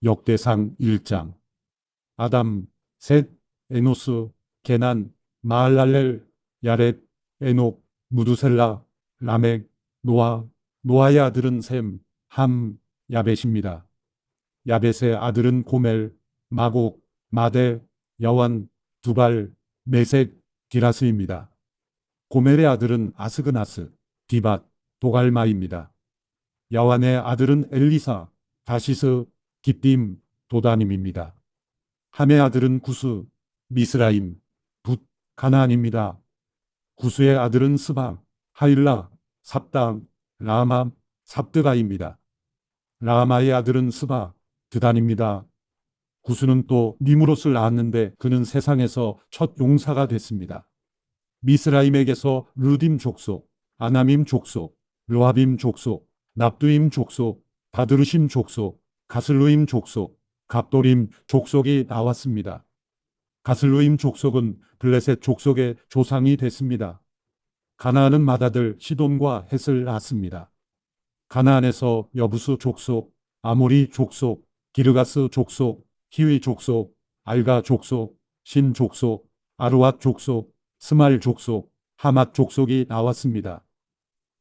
역대상 1장. 아담, 셋, 에노스, 게난, 마할랄렐, 야렛, 에녹, 무두셀라, 라멕, 노아. 노아의 아들은 셈, 함, 야벳입니다. 야벳의 아들은 고멜, 마곡, 마대, 야완, 두발, 메색, 디라스입니다. 고멜의 아들은 아스그나스, 디밧, 도갈마입니다. 야완의 아들은 엘리사, 다시스, 기띔, 도다님입니다. 함의 아들은 구스, 미스라임, 붓, 가나안입니다. 구스의 아들은 스바, 하일라, 삽당, 라마, 삽드가입니다. 라마의 아들은 스바, 드단입니다. 구스는 또 니무롯을 낳았는데 그는 세상에서 첫 용사가 됐습니다. 미스라임에게서 르딤 족속, 아나밈 족속, 르하빔 족속, 납두임 족속, 바드르심 족속, 가슬루임 족속, 갑도림 족속이 나왔습니다. 가슬루임 족속은 블레셋 족속의 조상이 됐습니다. 가나안은 맏아들 시돈과 헷을 낳았습니다. 가나안에서 여부스 족속, 아모리 족속, 기르가스 족속, 히위 족속, 알가 족속, 신 족속, 아르왓 족속, 스말 족속, 하맛 족속이 나왔습니다.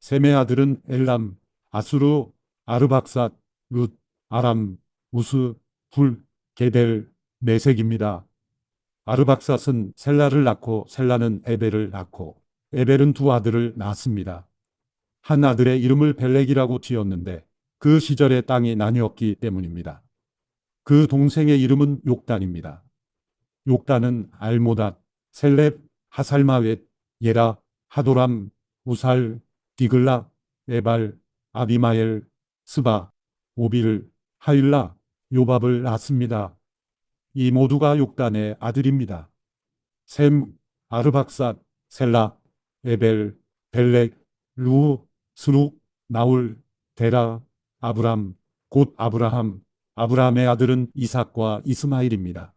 셈의 아들은 엘람, 아수르, 아르박삿, 룻, 아람, 우스, 훌, 게델, 메색입니다. 아르박삿은 셀라를 낳고 셀라는 에벨을 낳고 에벨은 두 아들을 낳았습니다. 한 아들의 이름을 벨렉이라고 지었는데 그 시절에 땅이 나뉘었기 때문입니다. 그 동생의 이름은 욕단입니다. 욕단은 알모닷, 셀렙, 하살마웻, 예라, 하도람, 우살, 디글라, 에발, 아비마엘, 스바, 오빌, 하일라, 요밥을 낳았습니다. 이 모두가 욕단의 아들입니다. 셈, 아르박삿, 셀라, 에벨, 벨렉, 루, 스룩, 나울, 데라, 아브람, 곧 아브라함, 아브라함의 아들은 이삭과 이스마일입니다.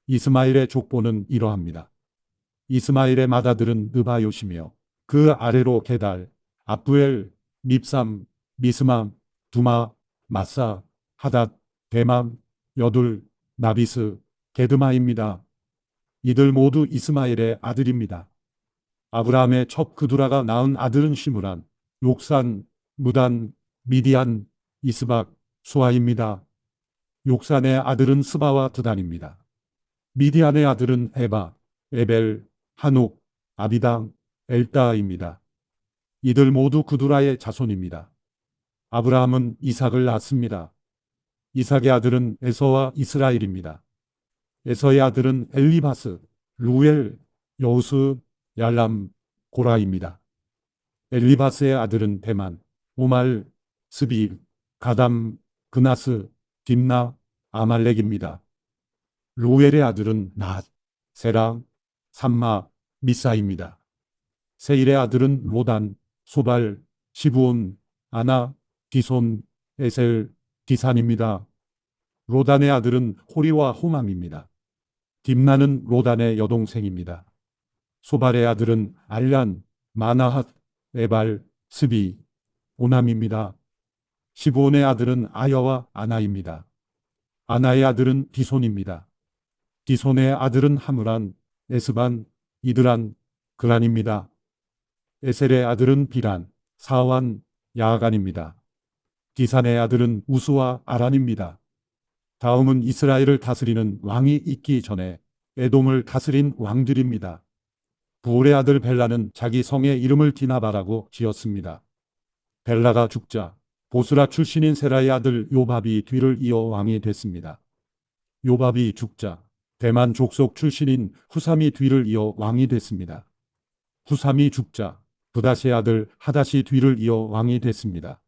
이스마일의 족보는 이러합니다. 이스마일의 맏아들은 느바요시며 그 아래로 게달, 압부엘, 밉삼, 미스맘, 두마, 마사, 하닷, 대맘, 여둘, 나비스, 게드마입니다. 이들 모두 이스마일의 아들입니다. 아브라함의 첩 그두라가 낳은 아들은 시므란, 욕산, 무단, 미디안, 이스박, 수아입니다. 욕산의 아들은 스바와 드단입니다. 미디안의 아들은 에바, 에벨, 한옥, 아비당, 엘다입니다. 이들 모두 그두라의 자손입니다. 아브라함은 이삭을 낳았습니다. 이삭의 아들은 에서와 이스라엘입니다. 에서의 아들은 엘리바스, 루엘, 여우스, 얄람, 고라입니다. 엘리바스의 아들은 대만, 오말, 스비, 가담, 그나스, 딥나, 아말렉입니다. 루엘의 아들은 낫, 세랑, 삼마, 미사입니다. 세일의 아들은 로단, 소발, 시부온, 아나, 디손, 에셀, 디산입니다. 로단의 아들은 호리와 호맘입니다. 딥나는 로단의 여동생입니다. 소발의 아들은 알란, 마나핫, 에발, 스비, 오남입니다. 시부온의 아들은 아여와 아나입니다. 아나의 아들은 디손입니다. 디손의 아들은 하므란, 에스반, 이드란, 그란입니다. 에셀의 아들은 비란, 사완, 야간입니다. 디산의 아들은 우스와 아란입니다. 다음은 이스라엘을 다스리는 왕이 있기 전에 에돔을 다스린 왕들입니다. 부올의 아들 벨라는 자기 성의 이름을 디나바라고 지었습니다. 벨라가 죽자 보스라 출신인 세라의 아들 요밥이 뒤를 이어 왕이 됐습니다. 요밥이 죽자 대만 족속 출신인 후삼이 뒤를 이어 왕이 됐습니다. 후삼이 죽자 브닷의 아들 하닷이 뒤를 이어 왕이 됐습니다.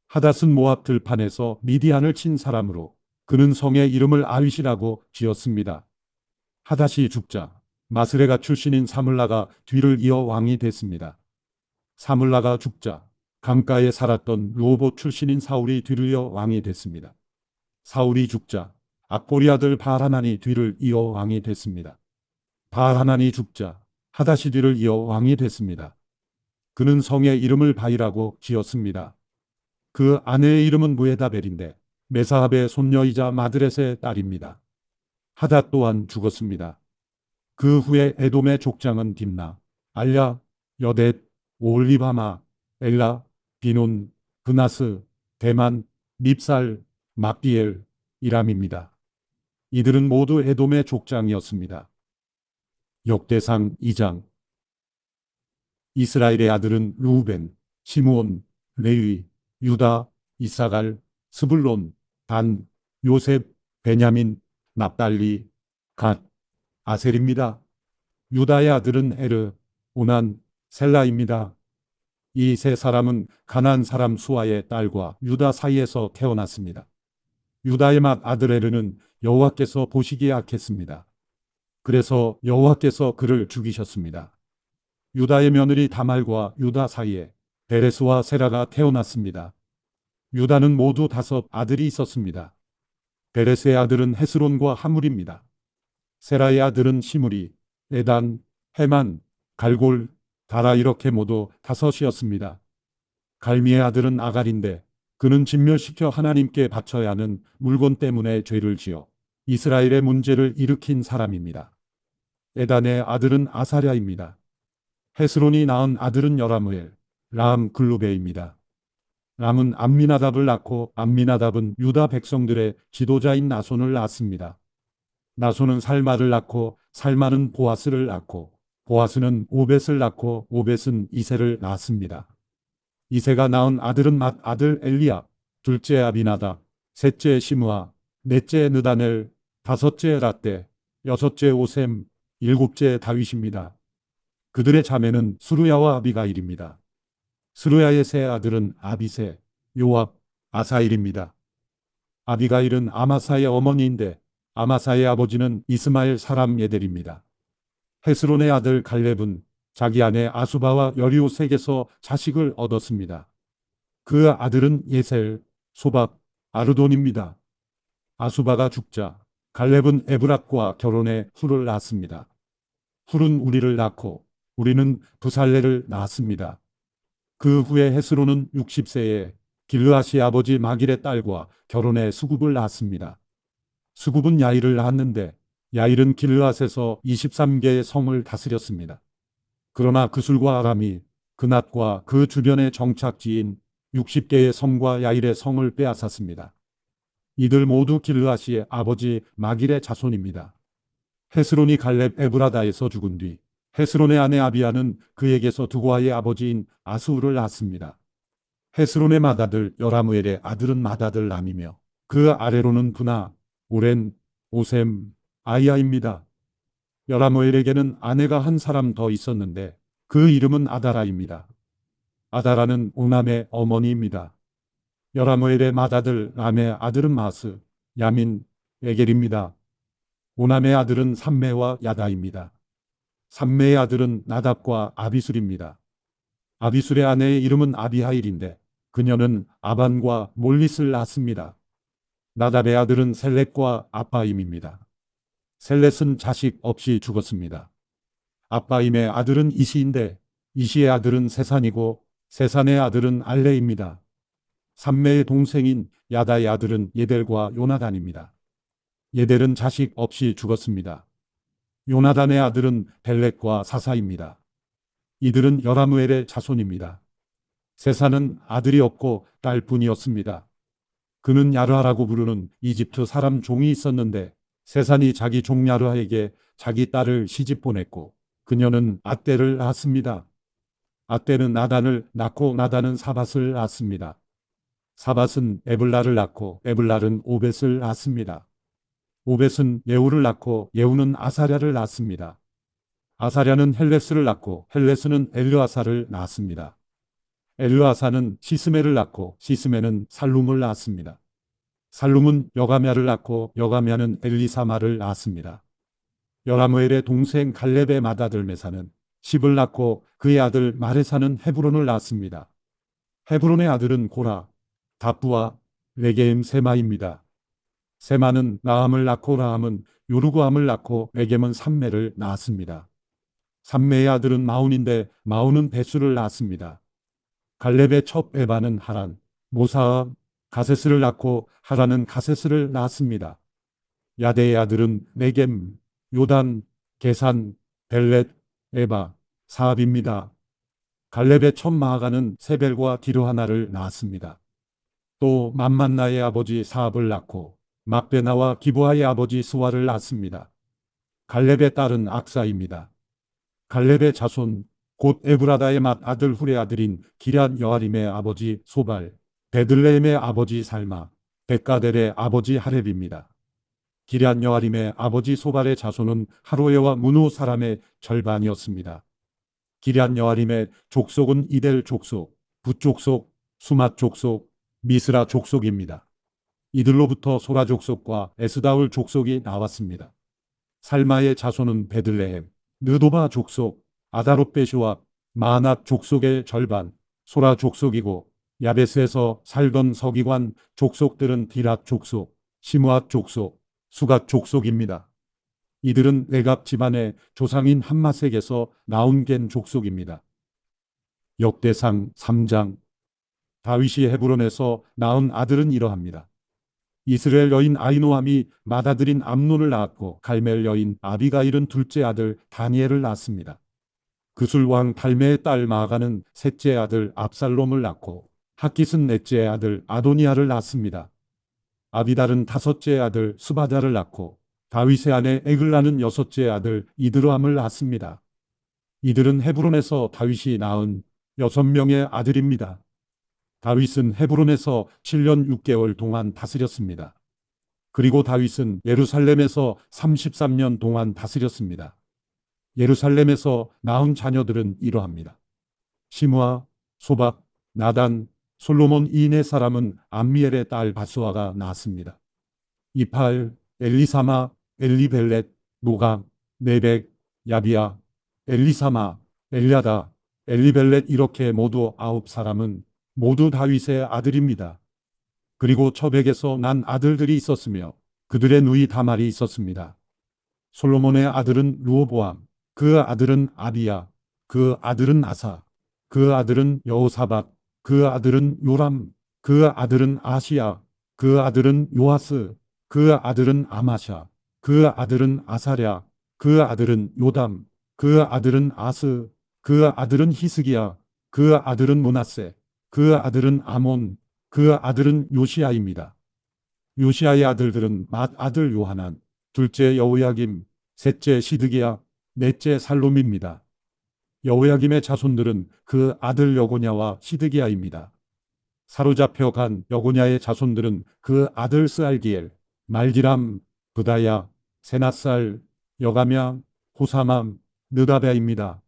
하닷은 모압 들판에서 미디안을 친 사람으로 그는 성의 이름을 아윗이라고 지었습니다. 하닷이 죽자 마스레가 출신인 사물라가 뒤를 이어 왕이 됐습니다. 사물라가 죽자 강가에 살았던 르호봇 출신인 사울이 뒤를 이어 왕이 됐습니다. 사울이 죽자 악보리 아들 바알하난이 뒤를 이어 왕이 됐습니다. 바알하난이 죽자 하닷이 뒤를 이어 왕이 됐습니다. 그는 성의 이름을 바이라고 지었습니다. 그 아내의 이름은 무에다벨인데 메사합의 손녀이자 마드렛의 딸입니다. 하닷 또한 죽었습니다. 그 후에 에돔의 족장은 딥나, 알야, 여댓, 오홀리바마, 엘라, 비논, 브나스, 대만, 밉살, 막디엘, 이람입니다. 이들은 모두 에돔의 족장이었습니다. 역대상 2장. 이스라엘의 아들은 루벤, 시므온, 레위, 유다, 이사갈, 스불론, 단, 요셉, 베냐민, 납달리, 갓, 아셀입니다. 유다의 아들은 에르, 오난, 셀라입니다. 이 세 사람은 가나안 사람 수아의 딸과 유다 사이에서 태어났습니다. 유다의 맏아들 에르는 여호와께서 보시기에 악했습니다. 그래서 여호와께서 그를 죽이셨습니다. 유다의 며느리 다말과 유다 사이에 베레스와 세라가 태어났습니다. 유다는 모두 5 아들이 있었습니다. 베레스의 아들은 헤스론과 하물입니다. 세라의 아들은 시므리, 에단, 헤만, 갈골, 다라 이렇게 모두 5이었습니다. 갈미의 아들은 아갈인데 그는 진멸시켜 하나님께 바쳐야 하는 물건 때문에 죄를 지어 이스라엘의 문제를 일으킨 사람입니다. 에단의 아들은 아사랴입니다. 헤스론이 낳은 아들은 여라무엘, 람 글루베입니다. 람은 암미나답을 낳고 암미나답은 유다 백성들의 지도자인 나손을 낳았습니다. 나손은 살마를 낳고 살마는 보아스를 낳고 보아스는 오벳을 낳고 오벳은 이세를 낳았습니다. 이세가 낳은 아들은 맏아들 엘리야, 둘째 아비나답, 셋째 시므아, 넷째 느다넬, 다섯째 라떼, 여섯째 오셈, 일곱째 다윗입니다. 그들의 자매는 수루야와 아비가일입니다. 스루야의 세 아들은 아비세, 요압, 아사일입니다. 아비가일은 아마사의 어머니인데 아마사의 아버지는 이스마엘 사람 예델입니다. 헤스론의 아들 갈렙은 자기 아내 아수바와 여리오색에서 자식을 얻었습니다. 그 아들은 예셀, 소밥, 아르돈입니다. 아수바가 죽자 갈렙은 에브랏과 결혼해 훌을 낳았습니다. 훌은 우리를 낳고 우리는 부살레를 낳았습니다. 그 후에 헤스론은 60세에 길르앗의 아버지 마길의 딸과 결혼해 수굽을 낳았습니다. 수굽은 야일을 낳았는데 야일은 길르앗에서 23개의 성을 다스렸습니다. 그러나 그술과 아람이 그낫과 그 주변의 정착지인 60개의 성과 야일의 성을 빼앗았습니다. 이들 모두 길르앗의 아버지 마길의 자손입니다. 헤스론이 갈렙 에브라다에서 죽은 뒤 헤스론의 아내 아비아는 그에게서 두고아의 아버지인 아스우를 낳았습니다. 헤스론의 맏아들 여라무엘의 아들은 맏아들 람이며 그 아래로는 부나, 오렌, 오셈, 아이야입니다. 여라무엘에게는 아내가 한 사람 더 있었는데 그 이름은 아다라입니다. 아다라는 오남의 어머니입니다. 여라무엘의 맏아들 람의 아들은 마스, 야민, 에겔입니다. 오남의 아들은 삼매와 야다입니다. 삼매의 아들은 나답과 아비술입니다. 아비술의 아내의 이름은 아비하일인데 그녀는 아반과 몰릿을 낳았습니다. 나답의 아들은 셀렛과 아빠임입니다. 셀렛은 자식 없이 죽었습니다. 아빠임의 아들은 이시인데 이시의 아들은 세산이고 세산의 아들은 알레입니다. 삼매의 동생인 야다의 아들은 예델과 요나단입니다. 예델은 자식 없이 죽었습니다. 요나단의 아들은 벨렉과 사사입니다. 이들은 여라무엘의 자손입니다. 세산은 아들이 없고 딸뿐이었습니다. 그는 야르하라고 부르는 이집트 사람 종이 있었는데 세산이 자기 종 야르하에게 자기 딸을 시집 보냈고 그녀는 아떼를 낳았습니다. 아떼는 나단을 낳고 나단은 사밧을 낳았습니다. 사밧은 에블라를 낳고 에블라는 오벳을 낳았습니다. 오벳은 예후를 낳고 예후는 아사랴를 낳았습니다. 아사랴는 헬레스를 낳고 헬레스는 엘르아사를 낳았습니다. 엘르아사는 시스메를 낳고 시스메는 살룸을 낳았습니다. 살룸은 여가мя를 낳고 여가мя는 엘리사마를 낳았습니다. 여라무엘의 동생 갈렙의 맏아들 메사는 십을 낳고 그의 아들 마레사는 헤브론을 낳았습니다. 헤브론의 아들은 고라, 다부와 레게임 세마입니다. 세마는 라함을 낳고 라함은 요르고함을 낳고 레겜은 삼매를 낳았습니다. 삼매의 아들은 마운인데 마운은 베수를 낳았습니다. 갈렙의 첩 에바는 하란, 모사아, 가세스를 낳고 하라는 가세스를 낳았습니다. 야대의 아들은 네겜, 요단, 게산, 벨렛, 에바, 사압입니다. 갈렙의 첫 마아가는 세벨과 디르하나를 낳았습니다. 또 만만나의 아버지 사압을 낳고 막베나와 기브아의 아버지 스와를 낳았습니다. 갈렙의 딸은 악사입니다. 갈렙의 자손 곧 에브라다의 맏아들 훌의 아들인 기럇 여아림의 아버지 소발, 베들레헴의 아버지 살마, 백가델의 아버지 하렙입니다. 기럇 여아림의 아버지 소발의 자손은 하로에와 문후 사람의 절반이었습니다. 기럇 여아림의 족속은 이델 족속, 붓족속, 수맛 족속, 미스라 족속입니다. 이들로부터 소라 족속과 에스다울 족속이 나왔습니다. 살마의 자손은 베들레헴, 느도바 족속, 아다롯베시와 마아낫 족속의 절반, 소라 족속이고 야베스에서 살던 서기관 족속들은 디랏 족속, 시므앗 족속, 수갓 족속입니다. 이들은 레갑 집안의 조상인 함마색에서 나온 겐 족속입니다. 역대상 3장. 다윗이 헤브론에서 낳은 아들은 이러합니다. 이스라엘 여인 아히노함이 맏아들인 암논을 낳았고 갈멜 여인 아비가일은 둘째 아들 다니엘을 낳았습니다. 그술 왕 달메의 딸 마아가는 셋째 아들 압살롬을 낳고 핫깃은 넷째 아들 아도니아를 낳았습니다. 아비달은 다섯째 아들 스바다를 낳고 다윗의 아내 에글라는 여섯째 아들 이드르함을 낳았습니다. 이들은 헤브론에서 다윗이 낳은 6명의 아들입니다. 다윗은 헤브론에서 7년 6개월 동안 다스렸습니다. 그리고 다윗은 예루살렘에서 33년 동안 다스렸습니다. 예루살렘에서 낳은 자녀들은 이러합니다. 시므아, 소박, 나단, 솔로몬 이 네 사람은 암미엘의 딸 바스와가 낳았습니다. 이팔, 엘리사마, 엘리벨렛, 노각, 네벡, 야비야, 엘리사마, 엘랴다, 엘리벨렛 이렇게 모두 9사람은 모두 다윗의 아들입니다. 그리고 처백에서 난 아들들이 있었으며 그들의 누이 다말이 있었습니다. 솔로몬의 아들은 르호보암, 그 아들은 아비야, 그 아들은 아사, 그 아들은 여호사박, 그 아들은 요람, 그 아들은 아시야, 그 아들은 요아스, 그 아들은 아마샤, 그 아들은 아사랴, 그 아들은 요담, 그 아들은 아스, 그 아들은 히스기야, 그 아들은 므낫세, 그 아들은 아몬, 그 아들은 요시야입니다. 요시야의 아들들은 맏아들 요하난, 둘째 여호야김, 셋째 시드기야, 넷째 살롬입니다. 여호야김의 자손들은 그 아들 여고냐와 시드기야입니다. 사로잡혀 간 여고냐의 자손들은 그 아들 스알기엘, 말기람, 브다야, 세낫살, 여가냐, 호사맘, 느다베입니다.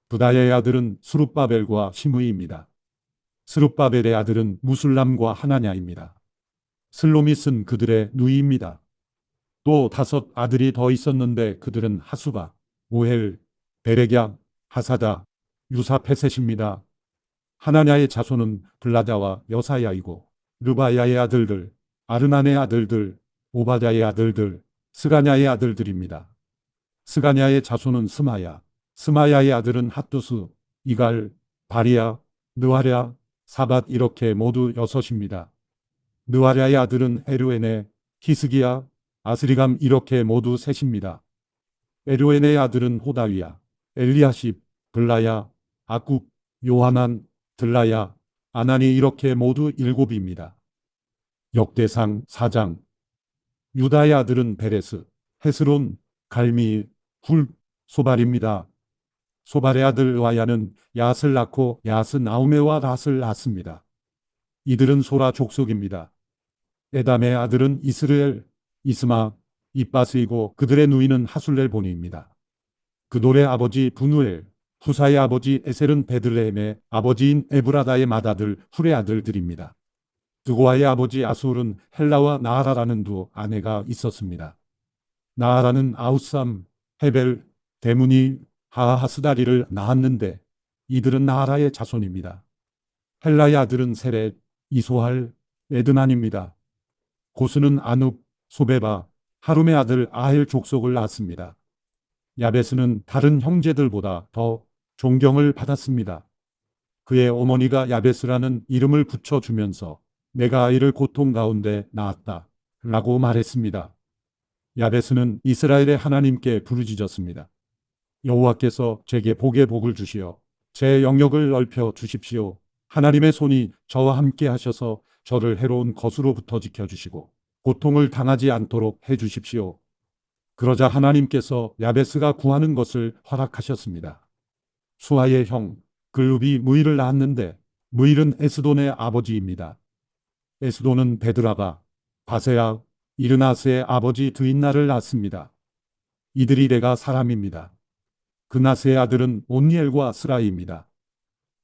브다야의 아들은 스룹바벨과 시므이입니다. 스룹바벨의 아들은 무술람과 하나냐입니다. 슬로밋은 그들의 누이입니다. 또 5 아들이 더 있었는데 그들은 하수바, 오헬, 베레꺄, 하사다, 유사페셋입니다. 하나냐의 자손은 블라다와 여사야이고 르바야의 아들들, 아르난의 아들들, 오바다의 아들들, 스가냐의 아들들입니다. 스가냐의 자손은 스마야, 스마야의 아들은 핫두스, 이갈, 바리야, 느하랴, 사밧 이렇게 모두 6입니다. 느하랴의 아들은 에르웨네, 히스기야, 아스리감 이렇게 모두 3입니다. 에르웨네의 아들은 호다위야, 엘리야십, 블라야, 아굽, 요하난, 들라야, 아나니 이렇게 모두 7입니다. 역대상 4장. 유다의 아들은 베레스, 헤스론, 갈미, 훌, 소발입니다. 소발의 아들 의와야는 야스를 낳고 야스 나우메와 랏을 낳았습니다. 이들은 소라 족속입니다. 에담의 아들은 이스르엘, 이스마, 이빠스이고 그들의 누이는 하술렐 보니입니다. 그돌의 아버지 분우엘, 후사의 아버지 에셀은 베들레헴의 아버지인 에브라다의 맏아들 훌의 아들들입니다. 드고아의 아버지 아술은 헬라와 나하라라는 두 아내가 있었습니다. 나하라는 아우삼, 헤벨, 데무니, 하하스다리를 낳았는데 이들은 나하라의 자손입니다. 헬라의 아들은 세렛, 이소할, 에드난입니다. 고스는 아눕, 소베바, 하룸의 아들 아헬 족속을 낳았습니다. 야베스는 다른 형제들보다 더 존경을 받았습니다. 그의 어머니가 야베스라는 이름을 붙여주면서 내가 아이를 고통 가운데 낳았다. 라고 말했습니다. 야베스는 이스라엘의 하나님께 부르짖었습니다. 여호와께서 제게 복의 복을 주시어 제 영역을 넓혀 주십시오. 하나님의 손이 저와 함께 하셔서 저를 해로운 것으로부터 지켜주시고 고통을 당하지 않도록 해주십시오. 그러자 하나님께서 야베스가 구하는 것을 허락하셨습니다. 수아의 형 글룹이 무일을 낳았는데 무일은 에스돈의 아버지입니다. 에스돈은 베드라가 바세아 이르나스의 아버지 드인나를 낳았습니다. 이들이 레가 사람입니다. 그나스의 아들은 온니엘과 스라이입니다.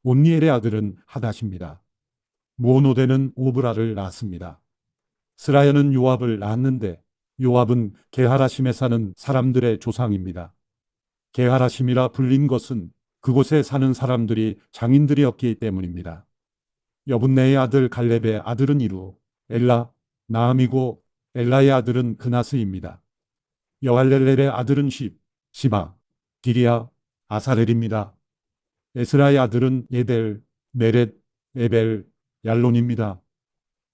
온니엘의 아들은 하닷입니다. 무오노데는 오브라를 낳았습니다. 스라야는 요압을 낳았는데 요압은 게하라심에 사는 사람들의 조상입니다. 게하라심이라 불린 것은 그곳에 사는 사람들이 장인들이었기 때문입니다. 여분네의 아들 갈렙의 아들은 이루, 엘라, 나암이고 엘라의 아들은 그나스입니다. 여할렐렐의 아들은 시바, 디리아, 아사렐입니다. 에스라의 아들은 예델, 메렛, 에벨, 얄론입니다.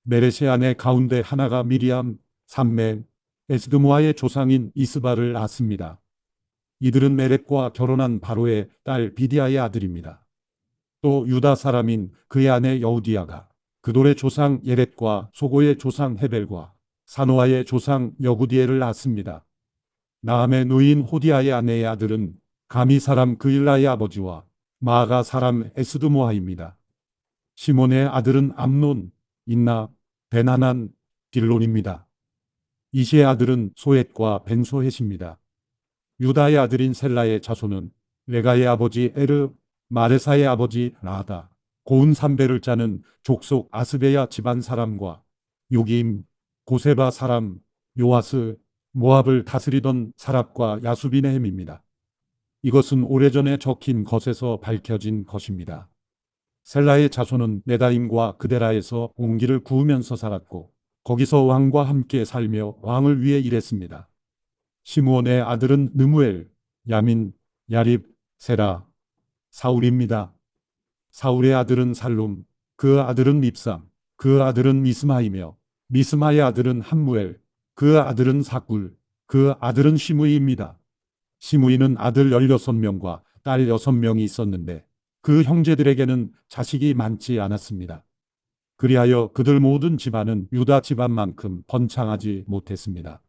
메렛의 아내 가운데 하나가 미리암, 삼멜, 에스드모아의 조상인 이스바를 낳았습니다. 이들은 메렛과 결혼한 바로의 딸 비디아의 아들입니다. 또 유다 사람인 그의 아내 여우디아가 그돌의 조상 예렛과 소고의 조상 헤벨과 사노아의 조상 여구디엘을 낳았습니다. 나함의 누인 호디아의 아내의 아들은 가미 사람 그일라의 아버지와 마아가 사람 에스드모아입니다. 시몬의 아들은 암논, 인나, 베나난, 딜론입니다. 이시의 아들은 소헷과 벤소헷입니다. 유다의 아들인 셀라의 자손은 레가의 아버지 에르, 마레사의 아버지 라하다, 고운 삼배를 짜는 족속 아스베야 집안 사람과 요김, 고세바 사람 요아스, 모압을 다스리던 사랍과 야수비네헴입니다. 이것은 오래전에 적힌 것에서 밝혀진 것입니다. 셀라의 자손은 네다임과 그데라에서 옹기를 구우면서 살았고 거기서 왕과 함께 살며 왕을 위해 일했습니다. 시므온의 아들은 느무엘, 야민, 야립, 세라, 사울입니다. 사울의 아들은 살룸, 그 아들은 밉삼, 그 아들은 미스마이며 미스마의 아들은 함무엘, 그 아들은 사꿀, 그 아들은 시므이입니다. 시므이는 아들 16명과 딸 6명이 있었는데 그 형제들에게는 자식이 많지 않았습니다. 그리하여 그들 모든 집안은 유다 집안만큼 번창하지 못했습니다.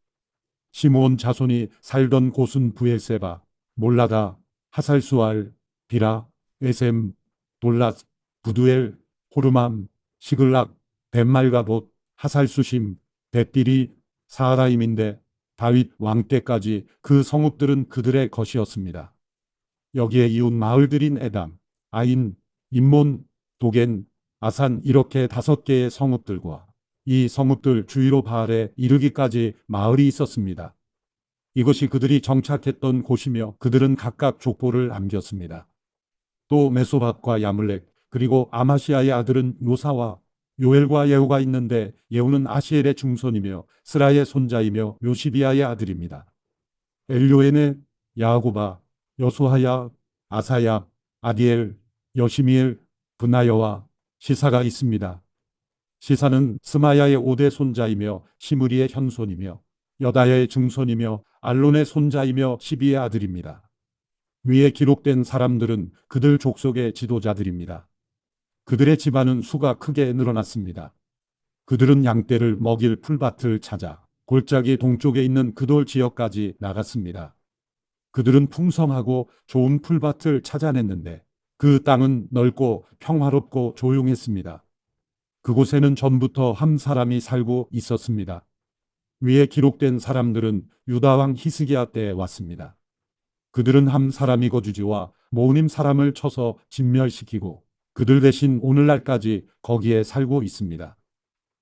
시므온 자손이 살던 곳은 부엘세바, 몰라다, 하살수알, 비라, 에셈, 돌랏, 부두엘, 호르맘, 시글락, 벳말가봇, 하살수심, 벳디리, 사하라임인데 다윗 왕 때까지 그 성읍들은 그들의 것이었습니다. 여기에 이웃 마을들인 에담, 아인, 임몬, 도겐, 아산 이렇게 5개의 성읍들과 이 성읍들 주위로 바알에 이르기까지 마을이 있었습니다. 이것이 그들이 정착했던 곳이며 그들은 각각 족보를 남겼습니다. 또 메소박과 야물렉 그리고 아마시아의 아들은 요사와 요엘과 예후가 있는데 예후는 아시엘의 중손이며 스라의 손자이며 요시비아의 아들입니다. 엘요에네, 야고바, 여수하야, 아사야, 아디엘, 여시미엘, 브나여와 시사가 있습니다. 시사는 스마야의 5대 손자이며 시므리의 현손이며 여다야의 증손이며 알론의 손자이며 시비의 아들입니다. 위에 기록된 사람들은 그들 족속의 지도자들입니다. 그들의 집안은 수가 크게 늘어났습니다. 그들은 양떼를 먹일 풀밭을 찾아 골짜기 동쪽에 있는 그돌 지역까지 나갔습니다. 그들은 풍성하고 좋은 풀밭을 찾아냈는데 그 땅은 넓고 평화롭고 조용했습니다. 그곳에는 전부터 한 사람이 살고 있었습니다. 위에 기록된 사람들은 유다왕 히스기야 때에 왔습니다. 그들은 함 사람이 거주지와 모우님 사람을 쳐서 진멸시키고 그들 대신 오늘날까지 거기에 살고 있습니다.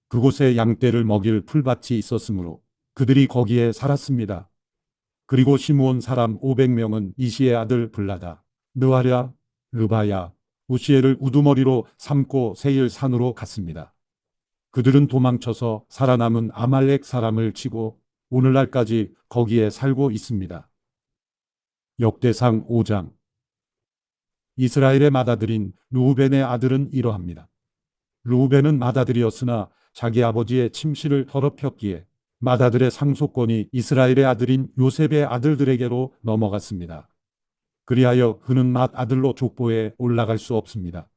그곳에 양떼를 먹일 풀밭이 있었으므로 그들이 거기에 살았습니다. 그리고 시므온 사람 500명은 이시의 아들 블라다, 느하랴, 르바야, 우시엘을 우두머리로 삼고 세일 산으로 갔습니다. 그들은 도망쳐서 살아남은 아말렉 사람을 치고 오늘날까지 거기에 살고 있습니다. 역대상 5장. 이스라엘의 맏아들인 르우벤의 아들은 이러합니다. 르우벤은 맏아들이었으나 자기 아버지의 침실을 더럽혔기에 맏아들의 상속권이 이스라엘의 아들인 요셉의 아들들에게로 넘어갔습니다. 그리하여 그는 맏아들로 족보에 올라갈 수 없습니다.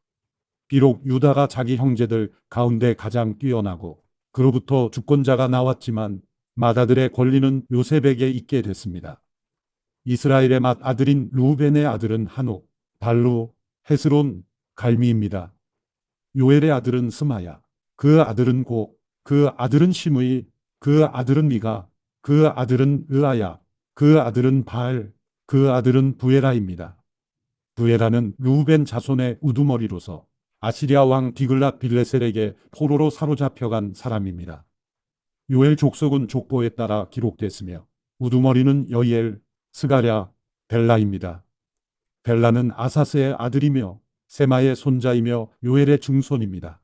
비록 유다가 자기 형제들 가운데 가장 뛰어나고 그로부터 주권자가 나왔지만 맏아들의 권리는 요셉에게 있게 됐습니다. 이스라엘의 맏아들인 루벤의 아들은 한옥, 발루, 헤스론, 갈미입니다. 요엘의 아들은 스마야, 그 아들은 고, 그 아들은 시므이, 그 아들은 미가, 그 아들은 으아야, 그 아들은 바알, 그 아들은 부에라입니다. 부에라는 루벤 자손의 우두머리로서 아시리아 왕 디글랏 빌레셀에게 포로로 사로잡혀간 사람입니다. 요엘 족속은 족보에 따라 기록됐으며 우두머리는 여이엘, 스가랴, 벨라입니다. 벨라는 아사스의 아들이며 세마의 손자이며 요엘의 증손입니다.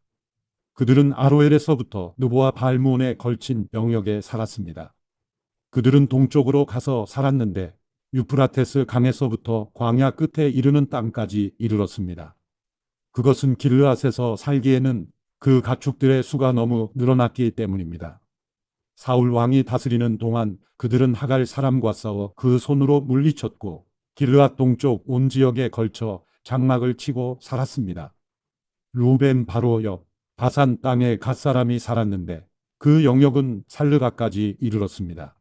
그들은 아로엘에서부터 느보와 발므온에 걸친 영역에 살았습니다. 그들은 동쪽으로 가서 살았는데 유프라테스 강에서부터 광야 끝에 이르는 땅까지 이르렀습니다. 그것은 길르앗에서 살기에는 그 가축들의 수가 너무 늘어났기 때문입니다. 사울 왕이 다스리는 동안 그들은 하갈 사람과 싸워 그 손으로 물리쳤고 길르앗 동쪽 온 지역에 걸쳐 장막을 치고 살았습니다. 루벤 바로 옆 바산 땅에 갓사람이 살았는데 그 영역은 살르가까지 이르렀습니다.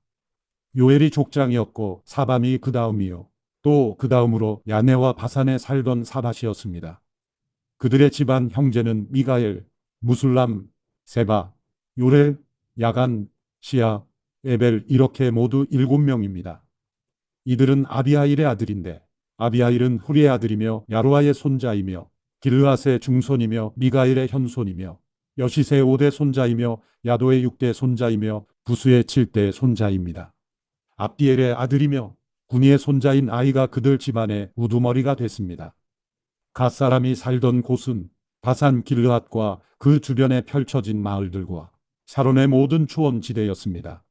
요엘이 족장이었고 사밤이 그 다음이요 또 그 다음으로 야네와 바산에 살던 사밧이었습니다. 그들의 집안 형제는 미가엘, 무술람, 세바, 요렐, 야간, 시야, 에벨 이렇게 모두 7명입니다. 이들은 아비하일의 아들인데 아비하일은 후리의 아들이며 야로아의 손자이며 길르앗의 중손이며 미가엘의 현손이며 여시세의 5대 손자이며 야도의 6대 손자이며 부수의 7대 손자입니다. 압디엘의 아들이며 군이의 손자인 아이가 그들 집안의 우두머리가 됐습니다. 갓사람이 살던 곳은 바산 길르앗과 그 주변에 펼쳐진 마을들과 샤론의 모든 초원지대였습니다.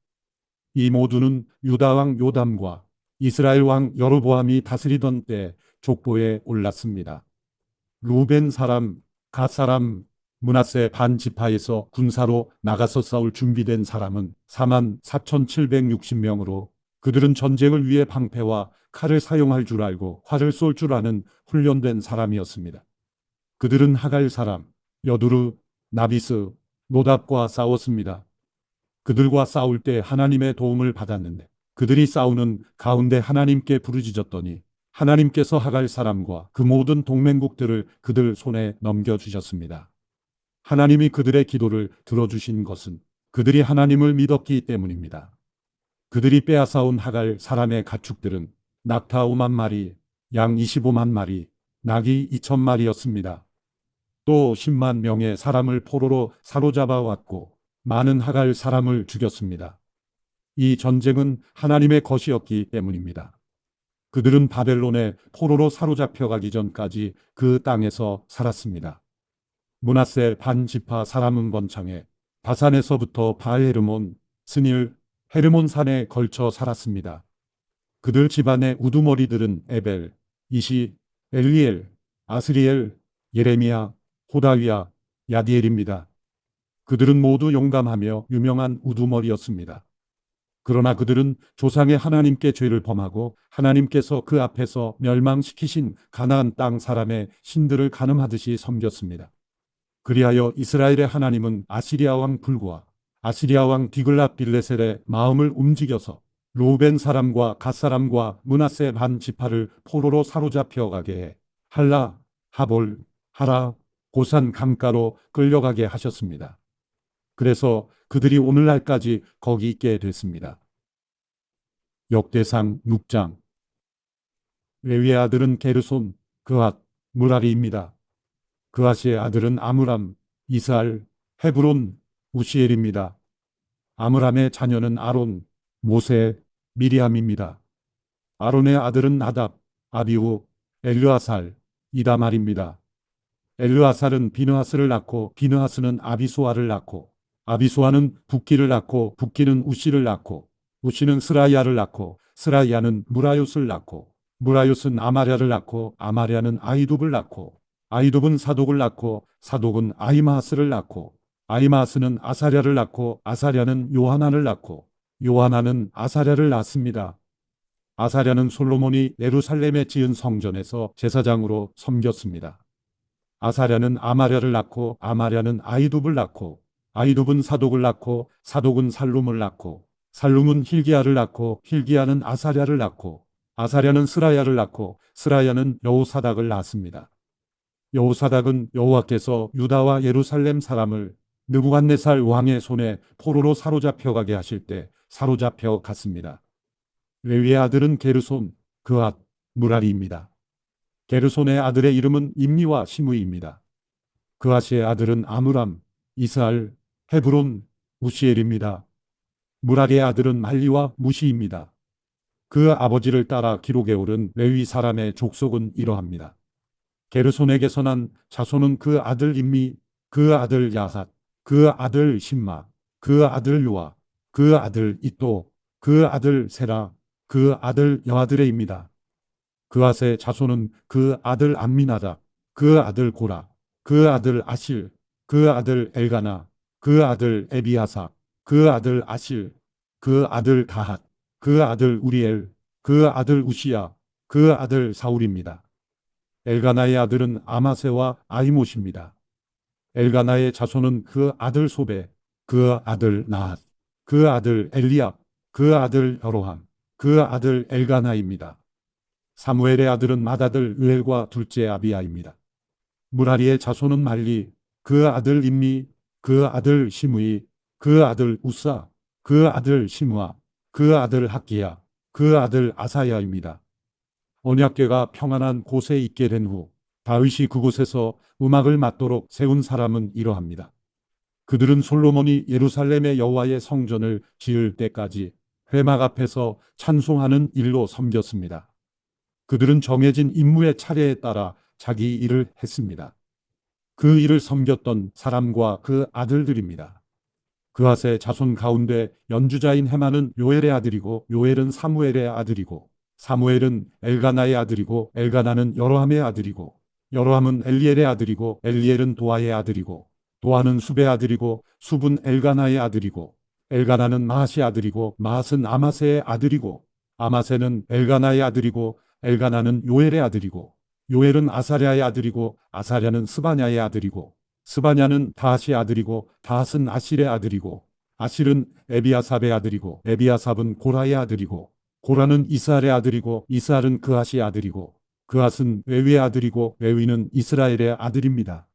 이 모두는 유다왕 요담과 이스라엘 왕 여로보암이 다스리던 때 족보에 올랐습니다. 루벤 사람, 갓 사람, 므낫세 반 지파에서 군사로 나가서 싸울 준비된 사람은 44,760명으로 그들은 전쟁을 위해 방패와 칼을 사용할 줄 알고 활을 쏠 줄 아는 훈련된 사람이었습니다. 그들은 하갈 사람, 여두르, 나비스, 노답과 싸웠습니다. 그들과 싸울 때 하나님의 도움을 받았는데 그들이 싸우는 가운데 하나님께 부르짖었더니 하나님께서 하갈 사람과 그 모든 동맹국들을 그들 손에 넘겨주셨습니다. 하나님이 그들의 기도를 들어주신 것은 그들이 하나님을 믿었기 때문입니다. 그들이 빼앗아온 하갈 사람의 가축들은 낙타 5만 마리, 양 25만 마리, 낙이 2천 마리였습니다. 또 10만 명의 사람을 포로로 사로잡아 왔고 많은 하갈 사람을 죽였습니다. 이 전쟁은 하나님의 것이었기 때문입니다. 그들은 바벨론에 포로로 사로잡혀가기 전까지 그 땅에서 살았습니다. 므낫세 반 지파 사람은 번창에 바산에서부터 바알헤르몬, 스닐, 헤르몬 산에 걸쳐 살았습니다. 그들 집안의 우두머리들은 에벨, 이시, 엘리엘, 아스리엘, 예레미야, 호다위야, 야디엘입니다. 그들은 모두 용감하며 유명한 우두머리였습니다. 그러나 그들은 조상의 하나님께 죄를 범하고 하나님께서 그 앞에서 멸망시키신 가나안 땅 사람의 신들을 간음하듯이 섬겼습니다. 그리하여 이스라엘의 하나님은 아시리아 왕 불과 아시리아 왕 디글랏 빌레셀의 마음을 움직여서 루벤 사람과 갓 사람과 므낫세 반 지파를 포로로 사로잡혀 가게 해 할라, 하볼, 하라, 고산 강가로 끌려가게 하셨습니다. 그래서 그들이 오늘날까지 거기 있게 됐습니다. 역대상 6장. 레위의 아들은 게르손, 그앗, 무라리입니다. 그앗의 아들은 아므람, 이스알, 헤브론, 우시엘입니다. 아므람의 자녀는 아론, 모세, 미리암입니다. 아론의 아들은 나답, 아비후, 엘르아살, 이다말입니다. 엘르아살은 비느하스를 낳고 비느하스는 아비수아를 낳고 아비수아는 붓기를 낳고 붓기는 우시를 낳고 우시는 스라이아를 낳고 스라이아는 무라요스를 낳고 무라요스는 아마랴를 낳고 아마랴는 아이둡을 낳고 아이둡은 사독을 낳고 사독은 아히마하스를 낳고 아히마스는 아사랴를 낳고 아사랴는 요하나를 낳고 요하나는 아사랴를 낳습니다. 아사랴는 솔로몬이 예루살렘에 지은 성전에서 제사장으로 섬겼습니다. 아사랴는 아마랴를 낳고 아마랴는 아이둡을 낳고 아이둡은 사독을 낳고 사독은 살룸을 낳고 살룸은 힐기야를 낳고 힐기야는 아사랴를 낳고 아사랴는 스라야를 낳고 스라야는 여호사닥을 낳았습니다. 여호사닥은 여호와께서 유다와 예루살렘 사람을 느부갓네살 왕의 손에 포로로 사로잡혀 가게 하실 때 사로잡혀 갔습니다. 레위의 아들은 게르손, 그앗, 무라리입니다. 게르손의 아들의 이름은 임리와 시므이입니다. 그앗의 아들은 아므람, 이스알, 헤브론, 우시엘입니다. 무라리의 아들은 말리와 무시입니다. 그 아버지를 따라 기록에 오른 레위 사람의 족속은 이러합니다. 게르손에게서 난 자손은 그 아들 임미, 그 아들 야삿, 그 아들 심마, 그 아들 요아, 그 아들 이또, 그 아들 세라, 그 아들 여아드레입니다. 그앗의 자손은 그 아들 암미나답, 그 아들 고라, 그 아들 아실, 그 아들 엘가나, 그 아들 에비아사, 그 아들 아실, 그 아들 가핫, 그 아들 우리엘, 그 아들 우시야, 그 아들 사울입니다. 엘가나의 아들은 아마세와 아이못입니다. 엘가나의 자손은 그 아들 소베, 그 아들 나핫, 그 아들 엘리압, 그 아들 여로함, 그 아들 엘가나입니다. 사무엘의 아들은 맏아들 의엘과 둘째 아비야입니다. 무라리의 자손은 말리, 그 아들 임리, 그 아들 시므이, 그 아들 우사, 그 아들 시므아, 그 아들 학기야, 그 아들 아사야입니다. 언약궤가 평안한 곳에 있게 된 후 다윗이 그곳에서 음악을 맡도록 세운 사람은 이러합니다. 그들은 솔로몬이 예루살렘의 여호와의 성전을 지을 때까지 회막 앞에서 찬송하는 일로 섬겼습니다. 그들은 정해진 임무의 차례에 따라 자기 일을 했습니다. 그 일을 섬겼던 사람과 그 아들들입니다. 그앗의 자손 가운데 연주자인 헤만은 요엘의 아들이고 요엘은 사무엘의 아들이고 사무엘은 엘가나의 아들이고 엘가나는 여로함의 아들이고 여로함은 엘리엘의 아들이고 엘리엘은 도아의 아들이고 도아는 숲의 아들이고 숲은 엘가나의 아들이고 엘가나는 마앗의 아들이고 마앗은 아마세의 아들이고 아마세는 엘가나의 아들이고 엘가나는 요엘의 아들이고 요엘은 아사랴의 아들이고 아사랴는 스바냐의 아들이고 스바냐는 다핫의 아들이고 다핫은 아실의 아들이고 아실은 에비아삽의 아들이고 에비아삽은 고라의 아들이고 고라는 이스알의 아들이고 이스알은 그앗의 아들이고 그앗은 레위의 아들이고 레위는 이스라엘의 아들입니다.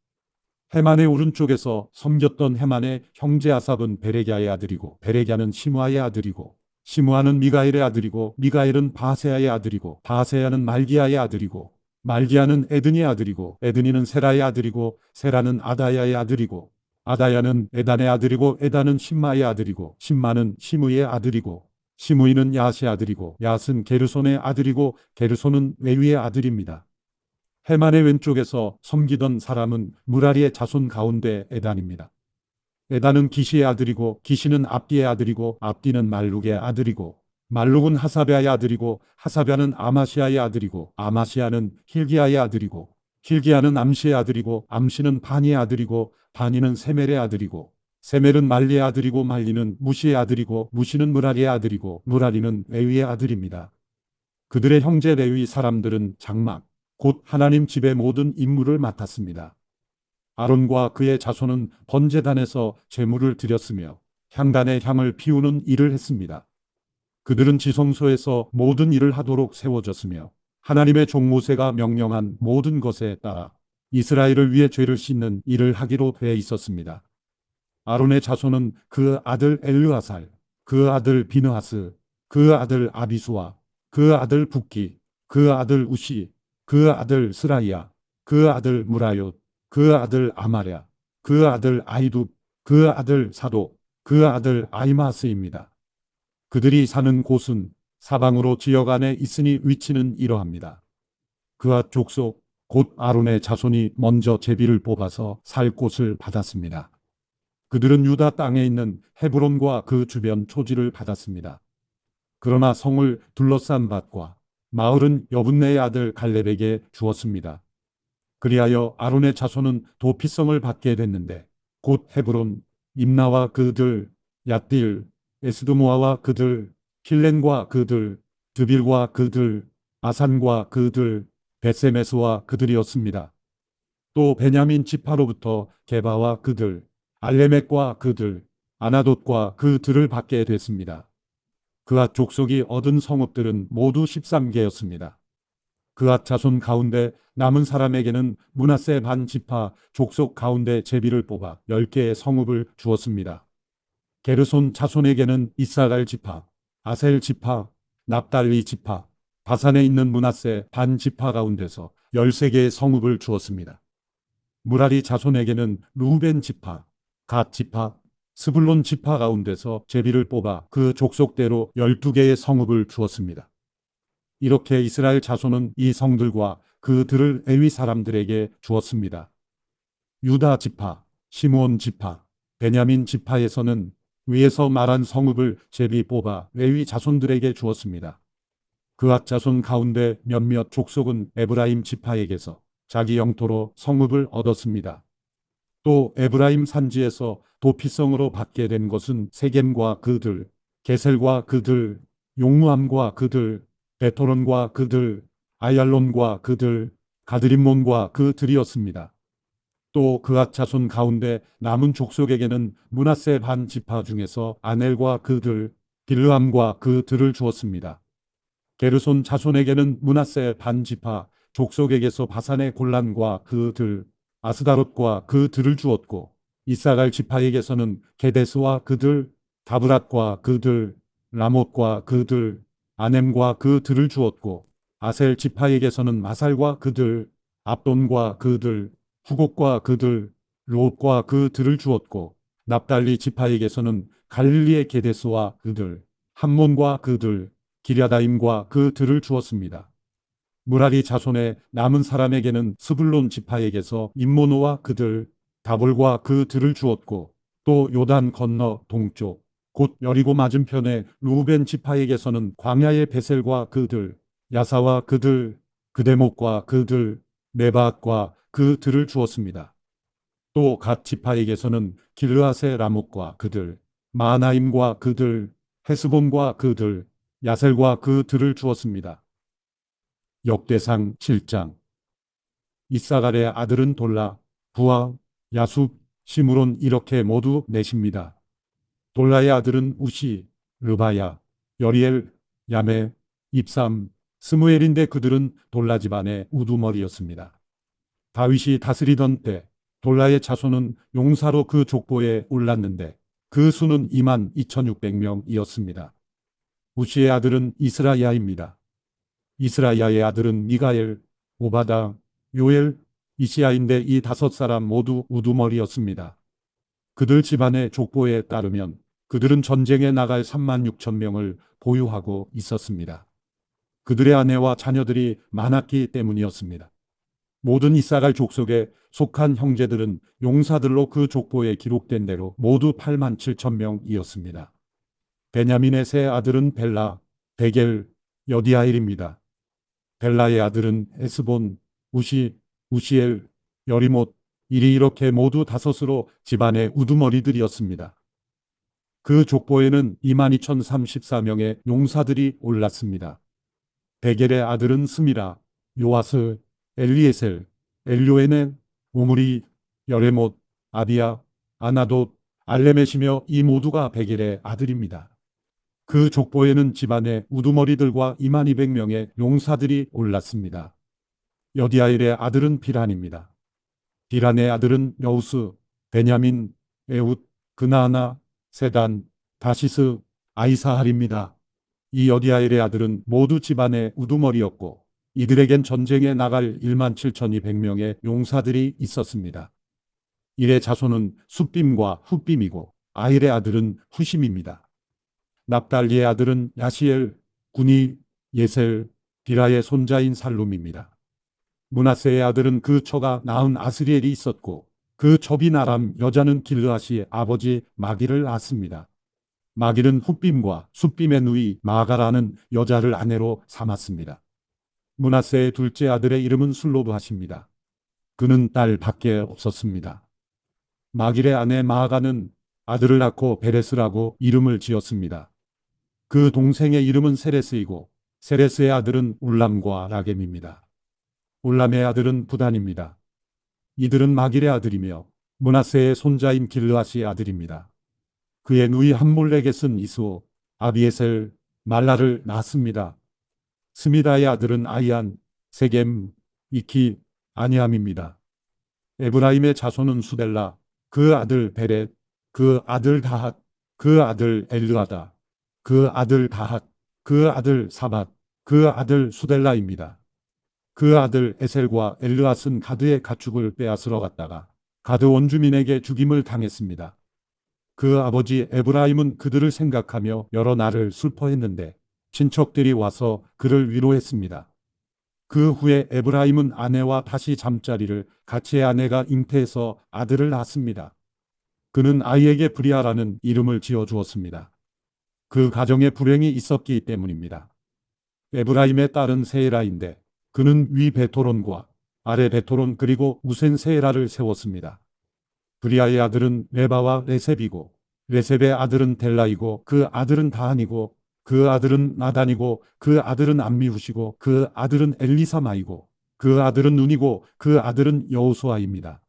헤만의 오른쪽에서 섬겼던 헤만의 형제 아삽은 베레갸의 아들이고 베레갸는 시므아의 아들이고 시므아는 미가엘의 아들이고 미가엘은 바세야의 아들이고 바세야는 말기야의 아들이고 말기야는 에드니의 아들이고 에드니는 세라의 아들이고 세라는 아다야의 아들이고 아다야는 에단의 아들이고 에단은 심마의 아들이고 심마는 시므이의 아들이고 시므이는 야스의 아들이고 야스는 게르손의 아들이고 게르손은 레위의 아들입니다. 헤만의 왼쪽에서 섬기던 사람은 무라리의 자손 가운데 에단입니다. 에단은 기시의 아들이고 기시는 압디의 아들이고 압디는 말룩의 아들이고 말룩은 하사베아의 아들이고 하사베아는 아마시아의 아들이고 아마시아는 힐기야의 아들이고 힐기야는 암시의 아들이고 암시는 바니의 아들이고 바니는 세멜의 아들이고 세멜은 말리의 아들이고 말리는 무시의 아들이고 무시는 무라리의 아들이고 무라리는 레위의 아들입니다. 그들의 형제 레위 사람들은 장막, 곧 하나님 집의 모든 임무를 맡았습니다. 아론과 그의 자손은 번제단에서 제물을 드렸으며 향단의 향을 피우는 일을 했습니다. 그들은 지성소에서 모든 일을 하도록 세워졌으며 하나님의 종 모세가 명령한 모든 것에 따라 이스라엘을 위해 죄를 씻는 일을 하기로 돼 있었습니다. 아론의 자손은 그 아들 엘르아살, 그 아들 비느하스, 그 아들 아비수아, 그 아들 붓기, 그 아들 우시, 그 아들 스라이야, 그 아들 무라옅, 그 아들 아마랴, 그 아들 아이둡, 그 아들 사도, 그 아들 아이마스입니다. 그들이 사는 곳은 사방으로 지역 안에 있으니 위치는 이러합니다. 그앗 족속, 곧 아론의 자손이 먼저 제비를 뽑아서 살 곳을 받았습니다. 그들은 유다 땅에 있는 헤브론과 그 주변 토지를 받았습니다. 그러나 성을 둘러싼 밭과 마을은 여분네의 아들 갈렙에게 주었습니다. 그리하여 아론의 자손은 도피성을 받게 됐는데 곧 헤브론, 임나와 그들, 얏딜, 에스드모아와 그들, 킬렌과 그들, 드빌과 그들, 아산과 그들, 베세메스와 그들이었습니다. 또 베냐민 지파로부터 게바와 그들, 알레멕과 그들, 아나돗과 그들을 받게 됐습니다. 그앗 족속이 얻은 성읍들은 모두 13개였습니다. 그앗 자손 가운데 남은 사람에게는 므낫세 반 지파 족속 가운데 제비를 뽑아 10개의 성읍을 주었습니다. 게르손 자손에게는 이사갈 지파, 아셀 지파, 납달리 지파, 바산에 있는 므낫세 반 지파 가운데서 13개의 성읍을 주었습니다. 무라리 자손에게는 루벤 지파, 갓 지파, 스불론 지파 가운데서 제비를 뽑아 그 족속대로 12개의 성읍을 주었습니다. 이렇게 이스라엘 자손은 이 성들과 그들을 레위 사람들에게 주었습니다. 유다 지파, 시므온 지파, 베냐민 지파에서는 위에서 말한 성읍을 제비 뽑아 레위 자손들에게 주었습니다. 그앗 자손 가운데 몇몇 족속은 에브라임 지파에게서 자기 영토로 성읍을 얻었습니다. 또 에브라임 산지에서 도피성으로 받게 된 것은 세겜과 그들, 게셀과 그들, 용무함과 그들, 베토론과 그들, 아얄론과 그들, 가드림몬과 그들이었습니다. 또 그앗 자손 가운데 남은 족속에게는 므낫세 반 지파 중에서 아넬과 그들, 빌르함과 그들을 주었습니다. 게르손 자손에게는 므낫세 반 지파 족속에게서 바산의 골란과 그들, 아스다롯과 그들을 주었고, 이사갈 지파에게서는 게데스와 그들, 다브랏과 그들, 라못과 그들, 아넴과 그들을 주었고, 아셀 지파에게서는 마살과 그들, 압돈과 그들, 후곡과 그들, 롯과 그들을 주었고, 납달리 지파에게서는 갈릴리의 게데스와 그들, 함몬과 그들, 기랴다임과 그들을 주었습니다. 무라리 자손의 남은 사람에게는 스불론 지파에게서 임모노와 그들, 다볼과 그들을 주었고, 또 요단 건너 동쪽 곧 여리고 맞은편의 루벤 지파에게서는 광야의 베셀과 그들, 야사와 그들, 그데목과 그들, 메바앗과 그들을 주었습니다. 또 갓 지파에게서는 길르앗의 라목과 그들, 마하나임과 그들, 헤스본과 그들, 야셀과 그들을 주었습니다. 역대상 7장. 이사갈의 아들은 돌라, 부하, 야숲, 시므론 이렇게 모두 넷입니다. 돌라의 아들은 우시, 르바야, 여리엘, 야메, 입삼, 스무엘인데 그들은 돌라 집안의 우두머리였습니다. 다윗이 다스리던 때 돌라의 자손은 용사로 그 족보에 올랐는데 그 수는 22,600명이었습니다. 우시의 아들은 이스라야입니다. 이스라야의 아들은 미가엘, 오바다, 요엘, 이시야인데 이 5사람 모두 우두머리였습니다. 그들 집안의 족보에 따르면 그들은 전쟁에 나갈 36,000명을 보유하고 있었습니다. 그들의 아내와 자녀들이 많았기 때문이었습니다. 모든 이사갈 족속에 속한 형제들은 용사들로 그 족보에 기록된 대로 모두 87,000명이었습니다. 베냐민의 세 아들은 벨라, 베겔, 여디아일입니다. 벨라의 아들은 에스본, 우시, 우시엘, 여리못, 일이 이렇게 모두 5으로 집안의 우두머리들이었습니다. 그 족보에는 22,034명의 용사들이 올랐습니다. 베겔의 아들은 스미라, 요아스, 엘리에셀, 엘요에넨, 우므리, 여레못, 아비야, 아나돗, 알레메시며 이 모두가 베겔의 아들입니다. 그 족보에는 집안의 우두머리들과 22,000명의 용사들이 올랐습니다. 여디아일의 아들은 비란입니다. 비란의 아들은 여우스, 베냐민, 에웃, 그나아나, 세단, 다시스, 아이사할입니다. 이 여디아일의 아들은 모두 집안의 우두머리였고 이들에겐 전쟁에 나갈 17,200명의 용사들이 있었습니다. 이의 자손은 숫빔과 훗빔이고 아일의 아들은 후심입니다. 납달리의 아들은 야시엘, 구니, 예셀, 비라의 손자인 살룸입니다. 므낫세의 아들은 그 처가 낳은 아스리엘이 있었고 그 첩이 나람 여자는 길르앗이 아버지 마기를 낳았습니다. 마길은 훗빔과 숫빔의 누이 마가라는 여자를 아내로 삼았습니다. 므낫세의 둘째 아들의 이름은 술로브핫입니다. 그는 딸밖에 없었습니다. 마길의 아내 마아가는 아들을 낳고 베레스라고 이름을 지었습니다. 그 동생의 이름은 세레스이고 세레스의 아들은 울람과 라겜입니다. 울람의 아들은 부단입니다. 이들은 마길의 아들이며 므낫세의 손자인 길르앗의 아들입니다. 그의 누이 함몰렉에슨 이스오, 아비에셀, 말라를 낳았습니다. 스미다의 아들은 아이안, 세겜, 이키, 아니함입니다. 에브라임의 자손은 수델라, 그 아들 베렛, 그 아들 다핫, 그 아들 엘르아다, 그 아들 다핫, 그 아들 사밧, 그 아들 수델라입니다. 그 아들 에셀과 엘르앗은 가드의 가축을 빼앗으러 갔다가 가드 원주민에게 죽임을 당했습니다. 그 아버지 에브라임은 그들을 생각하며 여러 날을 슬퍼했는데 친척들이 와서 그를 위로했습니다. 그 후에 에브라임은 아내와 다시 잠자리를 같이 아내가 잉태해서 아들을 낳았습니다. 그는 아이에게 브리아라는 이름을 지어 주었습니다. 그 가정에 불행이 있었기 때문입니다. 에브라임의 딸은 세에라인데 그는 위 베토론과 아래 베토론 그리고 우센 세에라를 세웠습니다. 브리아의 아들은 레바와 레셉이고 레셉의 아들은 델라이고 그 아들은 다한이고 그 아들은 나단이고 그 아들은 암미후시고 그 아들은 엘리사마이고 그 아들은 눈이고 그 아들은 여호수아입니다.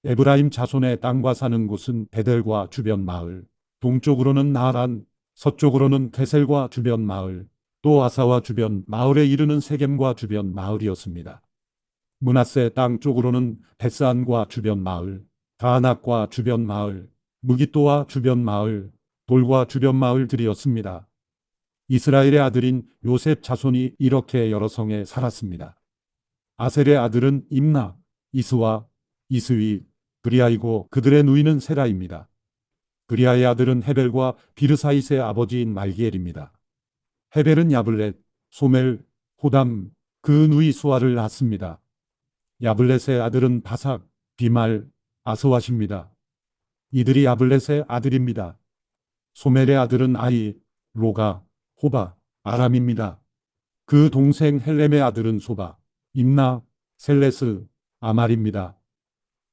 에브라임 자손의 땅과 사는 곳은 베델과 주변 마을, 동쪽으로는 나란, 서쪽으로는 게셀과 주변 마을, 또 아사와 주변 마을에 이르는 세겜과 주변 마을이었습니다. 므낫세 땅 쪽으로는 벳산과 주변 마을, 다낙과 주변 마을, 무기또와 주변 마을, 돌과 주변 마을들이었습니다. 이스라엘의 아들인 요셉 자손이 이렇게 여러 성에 살았습니다. 아셀의 아들은 임나, 이스와, 이스위, 브리아이고 그들의 누이는 세라입니다. 브리아의 아들은 헤벨과 비르사이스의 아버지인 말기엘입니다. 헤벨은 야블렛, 소멜, 호담, 그 누이 수아를 낳았습니다. 야블렛의 아들은 바삭, 비말, 아스왓입니다. 이들이 야블렛의 아들입니다. 소멜의 아들은 아이, 로가, 호바, 아람입니다. 그 동생 헬렘의 아들은 소바, 임나, 셀레스, 아말입니다.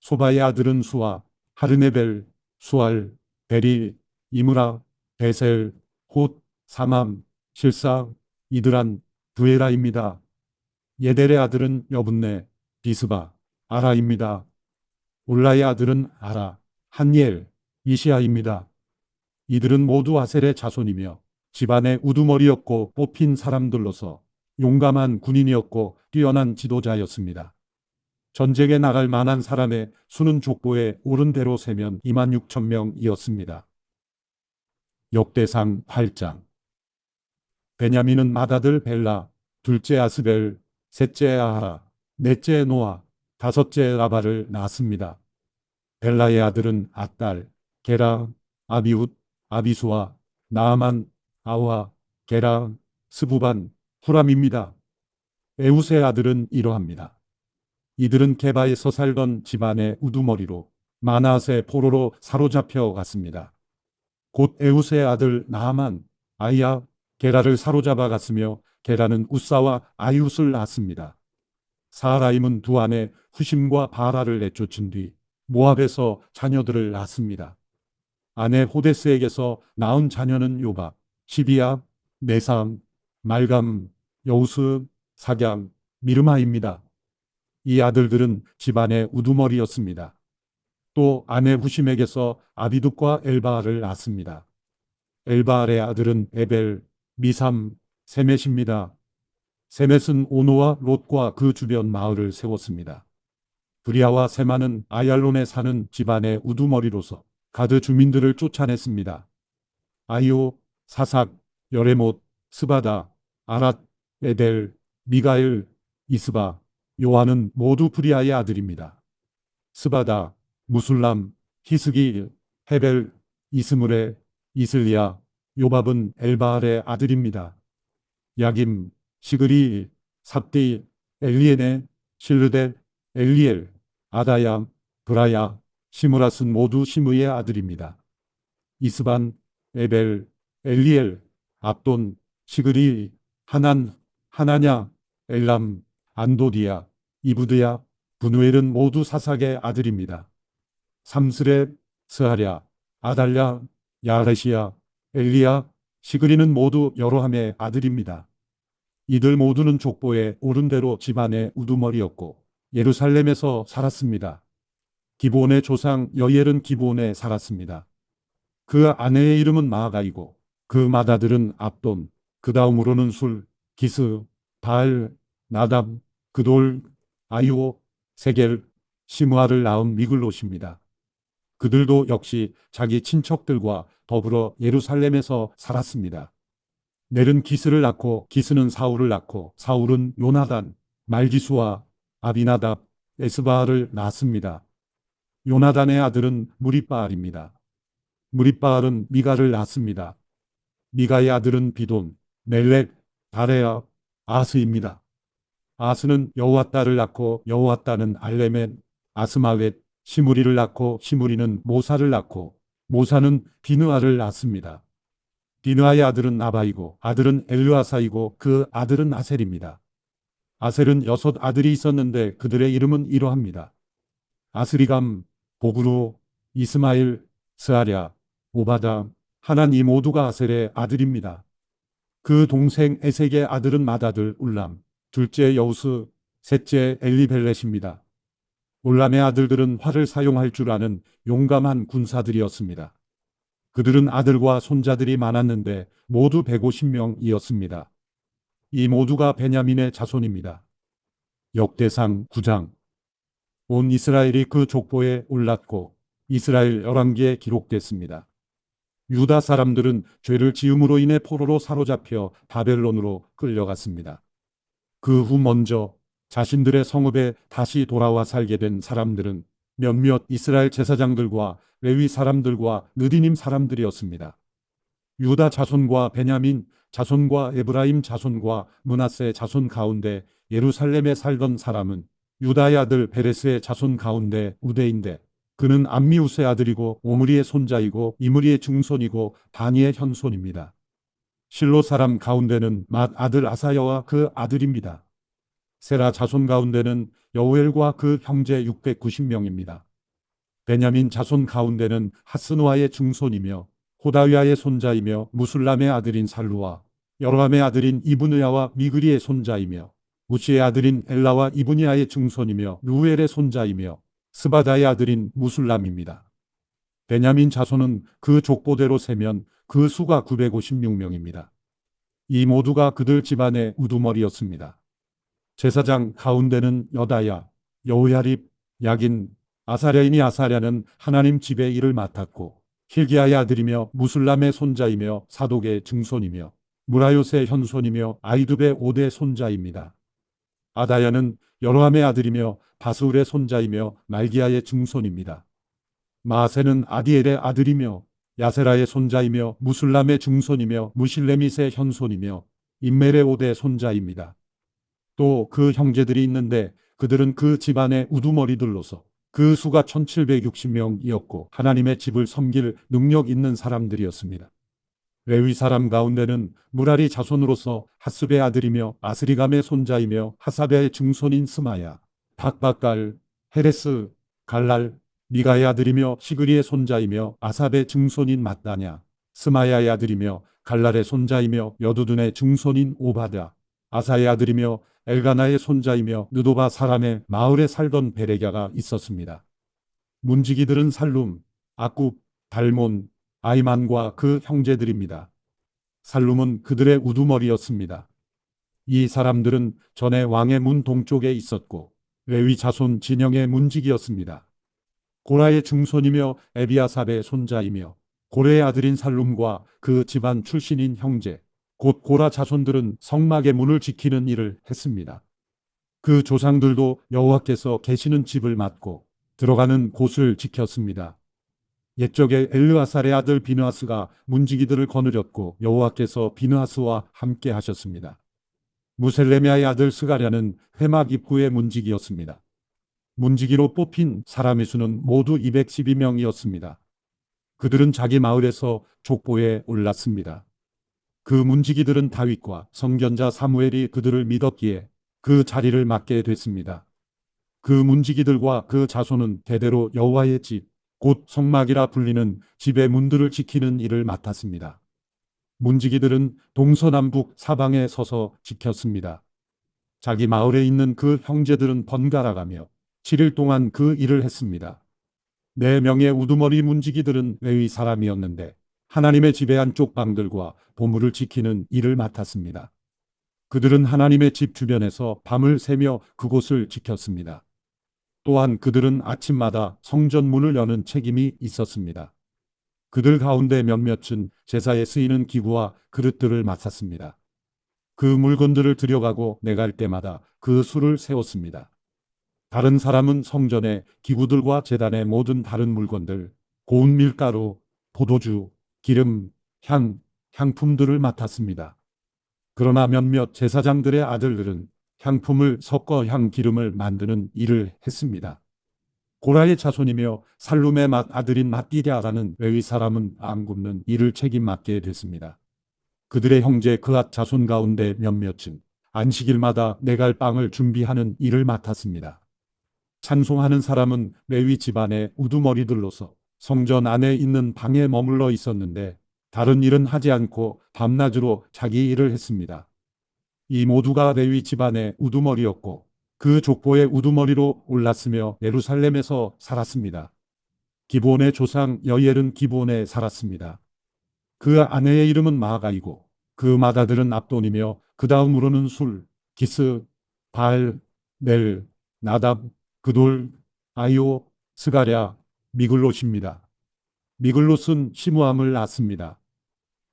소바의 아들은 수아, 하르네벨, 수알, 베리, 이므라, 베셀, 톳, 사맘, 실사, 이드란, 두에라입니다. 예델의 아들은 여분네, 비스바, 아라입니다. 울라의 아들은 아라, 한니엘, 이시아입니다. 이들은 모두 아셀의 자손이며 집안의 우두머리였고 뽑힌 사람들로서 용감한 군인이었고 뛰어난 지도자였습니다. 전쟁에 나갈 만한 사람의 수는 족보에 오른 대로 세면 2만 6천 명이었습니다. 역대상 8장. 베냐민은 맏아들 벨라, 둘째 아스벨, 셋째 아하라, 넷째 노아, 다섯째 라바를 낳았습니다. 벨라의 아들은 앗달, 게라, 아비웃, 아비수아, 나아만, 아와, 게라, 스부반, 후람입니다. 에웃의 아들은 이러합니다. 이들은 게바에서 살던 집안의 우두머리로 마나앗의 포로로 사로잡혀 갔습니다. 곧 에웃의 아들 나아만, 아이야, 게라를 사로잡아 갔으며 게라는 우사와 아이웃을 낳았습니다. 사라임은 두 아내 후심과 바라를 내쫓은 뒤 모압에서 자녀들을 낳았습니다. 아내 호데스에게서 낳은 자녀는 요바, 시비야, 메삼, 말감, 여우스, 사경, 미르마입니다. 이 아들들은 집안의 우두머리였습니다. 또 아내 후심에게서 아비둑과 엘바알을 낳았습니다. 엘바알의 아들은 에벨, 미삼, 세멧입니다. 세멧은 오노와 롯과 그 주변 마을을 세웠습니다. 브리아와 세마는 아얄론에 사는 집안의 우두머리로서 가드 주민들을 쫓아냈습니다. 아이오, 사삭, 여레못, 스바다, 아랏, 에델, 미가엘, 이스바, 요한은 모두 브리아의 아들입니다. 스바다, 무술람, 히스기, 헤벨, 이스므레, 이슬리아, 요밥은 엘바알의 아들입니다. 야김, 시그리, 삽디, 엘리에네, 실르데, 엘리엘, 아다야, 브라야, 시므라스는 모두 시므의 아들입니다. 이스반, 에벨, 엘리엘, 압돈, 시그리, 하난, 하나냐, 엘람, 안도디야, 이브드야, 분우엘은 모두 사삭의 아들입니다. 삼스렙, 스하랴, 아달랴, 야레시야, 엘리야, 시그리는 모두 여로함의 아들입니다. 이들 모두는 족보에 오른 대로 집안의 우두머리였고 예루살렘에서 살았습니다. 기브온의 조상 여이엘은 기브온에 살았습니다. 그 아내의 이름은 마아가이고 그 맏아들은 압돈, 그 다음으로는 술, 기스, 바알, 나답, 그돌, 아이오, 세겔, 시므아를 낳은 미글롯입니다. 그들도 역시 자기 친척들과 더불어 예루살렘에서 살았습니다. 넬은 기스를 낳고 기스는 사울을 낳고 사울은 요나단, 말기수와 아비나답, 에스바알을 낳았습니다. 요나단의 아들은 무리바알입니다. 무리바알은 미가를 낳았습니다. 미가의 아들은 비돈, 멜렉, 다레아, 아스입니다. 아스는 여호와따를 낳고 여호와따는 알레멧, 아스마웻, 시므리를 낳고 시므리는 모사를 낳고 모사는 비느아를 낳았습니다. 비느아의 아들은 나바이고 아들은 엘르아사이고 그 아들은 아셀입니다. 아셀은 6 아들이 있었는데 그들의 이름은 이러합니다. 아스리감, 보그루, 이스마일, 스하랴, 오바다, 하난 이 모두가 아셀의 아들입니다. 그 동생 에색의 아들은 맏아들 울람, 둘째 여우스, 셋째 엘리벨렛입니다. 울람의 아들들은 활을 사용할 줄 아는 용감한 군사들이었습니다. 그들은 아들과 손자들이 많았는데 모두 150명이었습니다. 이 모두가 베냐민의 자손입니다. 역대상 9장. 온 이스라엘이 그 족보에 올랐고 이스라엘 열왕기에 기록됐습니다. 유다 사람들은 죄를 지음으로 인해 포로로 사로잡혀 바벨론으로 끌려갔습니다. 그 후 먼저 자신들의 성읍에 다시 돌아와 살게 된 사람들은 몇몇 이스라엘 제사장들과 레위 사람들과 느디님 사람들이었습니다. 유다 자손과 베냐민 자손과 에브라임 자손과 므낫세 자손 가운데 예루살렘에 살던 사람은 유다의 아들 베레스의 자손 가운데 우대인데 그는 암미우스의 아들이고 오므리의 손자이고 이므리의 중손이고 바니의 현손입니다. 실로 사람 가운데는 맏아들 아사야와 그 아들입니다. 세라 자손 가운데는 여우엘과 그 형제 690명입니다. 베냐민 자손 가운데는 하스누아의 중손이며 호다위아의 손자이며 무술람의 아들인 살루와 여로함의 아들인 이브느야와 미그리의 손자이며 우시의 아들인 엘라와 이브니아의 중손이며 루엘의 손자이며 스바다의 아들인 무술람입니다. 베냐민 자손은 그 족보대로 세면 그 수가 956명입니다. 이 모두가 그들 집안의 우두머리였습니다. 제사장 가운데는 여다야, 여호야립, 야긴, 아사랴이니 아사랴는 하나님 집의 일을 맡았고 힐기야의 아들이며 무술람의 손자이며 사독의 증손이며 무라요스의 현손이며 아이두베의 5대 손자입니다. 아다야는 여로함의 아들이며 바스울의 손자이며 말기야의 증손입니다. 마아세는 아디엘의 아들이며 야세라의 손자이며 무술람의 증손이며 무실레밋의 현손이며 임멜의 5대 손자입니다. 또 그 형제들이 있는데 그들은 그 집안의 우두머리들로서 그 수가 1760명이었고 하나님의 집을 섬길 능력 있는 사람들이었습니다. 레위 사람 가운데는 무라리 자손으로서 하스베의 아들이며 아스리감의 손자이며 하사베의 증손인 스마야, 박박갈, 헤레스, 갈랄, 미가의 아들이며 시그리의 손자이며 아삽의 증손인 mat다냐, 스마야의 아들이며 갈랄의 손자이며 여두둔의 증손인 오바다, 아사의 아들이며 엘가나의 손자이며 느도바 사람의 마을에 살던 베레갸가 있었습니다. 문지기들은 살룸, 아굽, 달몬, 아이만과 그 형제들입니다. 살룸은 그들의 우두머리였습니다. 이 사람들은 전에 왕의 문 동쪽에 있었고 레위 자손 진영의 문지기였습니다. 고라의 증손이며 에비아삽의 손자이며 고레의 아들인 살룸과 그 집안 출신인 형제 곧 고라 자손들은 성막의 문을 지키는 일을 했습니다. 그 조상들도 여호와께서 계시는 집을 맡고 들어가는 곳을 지켰습니다. 옛적에 엘르아살의 아들 비느하스가 문지기들을 거느렸고 여호와께서 비느하스와 함께 하셨습니다. 무셀레미아의 아들 스가랴는 회막 입구의 문지기였습니다. 문지기로 뽑힌 사람의 수는 모두 212명이었습니다. 그들은 자기 마을에서 족보에 올랐습니다. 그 문지기들은 다윗과 선견자 사무엘이 그들을 믿었기에 그 자리를 맡게 됐습니다. 그 문지기들과 그 자손은 대대로 여호와의 집, 곧 성막이라 불리는 집의 문들을 지키는 일을 맡았습니다. 문지기들은 동서남북 사방에 서서 지켰습니다. 자기 마을에 있는 그 형제들은 번갈아가며 7일 동안 그 일을 했습니다. 4명의 우두머리 문지기들은 레위 사람이었는데 하나님의 집의 안쪽 방들과 보물을 지키는 일을 맡았습니다. 그들은 하나님의 집 주변에서 밤을 새며 그곳을 지켰습니다. 또한 그들은 아침마다 성전 문을 여는 책임이 있었습니다. 그들 가운데 몇몇은 제사에 쓰이는 기구와 그릇들을 맡았습니다. 그 물건들을 들여가고 내갈 때마다 그 수를 세웠습니다. 다른 사람은 성전의 기구들과 제단의 모든 다른 물건들, 고운 밀가루, 포도주, 기름, 향품들을 맡았습니다. 그러나 몇몇 제사장들의 아들들은 향품을 섞어 향기름을 만드는 일을 했습니다. 고라의 자손이며 살룸의 아들인 마띠랴라는 레위 사람은 안 굽는 일을 책임 맡게 됐습니다. 그들의 형제 그앗 자손 가운데 몇몇은 안식일마다 내갈 빵을 준비하는 일을 맡았습니다. 찬송하는 사람은 레위 집안의 우두머리들로서 성전 안에 있는 방에 머물러 있었는데 다른 일은 하지 않고 밤낮으로 자기 일을 했습니다. 이 모두가 레위 집안의 우두머리였고 그 족보의 우두머리로 올랐으며 예루살렘에서 살았습니다. 기브온의 조상 여이엘은 기브온에 살았습니다. 그 아내의 이름은 마아가이고 그 맏아들은 압돈이며 그 다음으로는 술, 기스, 발, 넬, 나답, 그돌, 아이오, 스가랴, 미글롯입니다. 미글롯은 시므암을 낳았습니다.